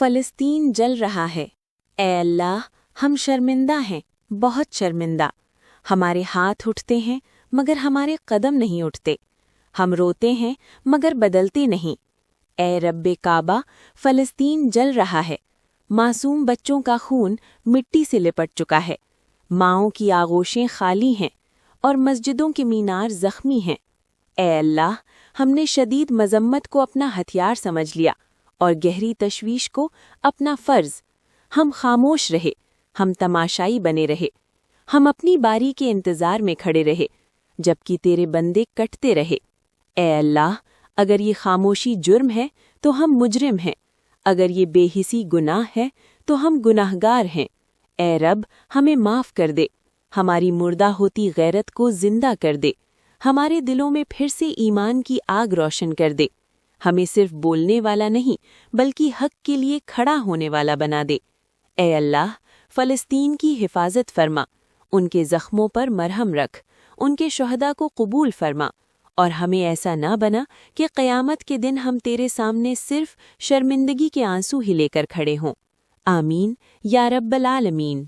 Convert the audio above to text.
فلسطین جل رہا ہے۔ اے اللہ، ہم شرمندہ ہیں، بہت شرمندہ۔ ہمارے ہاتھ اٹھتے ہیں مگر ہمارے قدم نہیں اٹھتے۔ ہم روتے ہیں مگر بدلتے نہیں۔ اے رب کعبہ، فلسطین جل رہا ہے۔ معصوم بچوں کا خون مٹی سے لپٹ چکا ہے۔ ماؤں کی آغوشیں خالی ہیں اور مسجدوں کے مینار زخمی ہیں۔ اے اللہ، ہم نے شدید مذمت کو اپنا ہتھیار سمجھ لیا اور گہری تشویش کو اپنا فرض۔ ہم خاموش رہے، ہم تماشائی بنے رہے، ہم اپنی باری کے انتظار میں کھڑے رہے جبکہ تیرے بندے کٹتے رہے۔ اے اللہ، اگر یہ خاموشی جرم ہے تو ہم مجرم ہیں، اگر یہ بے حسی گناہ ہے تو ہم گناہگار ہیں۔ اے رب، ہمیں معاف کر دے، ہماری مردہ ہوتی غیرت کو زندہ کر دے، ہمارے دلوں میں پھر سے ایمان کی آگ روشن کر دے، ہمیں صرف بولنے والا نہیں بلکہ حق کے لیے کھڑا ہونے والا بنا دے۔ اے اللہ، فلسطین کی حفاظت فرما، ان کے زخموں پر مرہم رکھ، ان کے شہداء کو قبول فرما، اور ہمیں ایسا نہ بنا کہ قیامت کے دن ہم تیرے سامنے صرف شرمندگی کے آنسو ہی لے کر کھڑے ہوں۔ آمین یا رب العالمین۔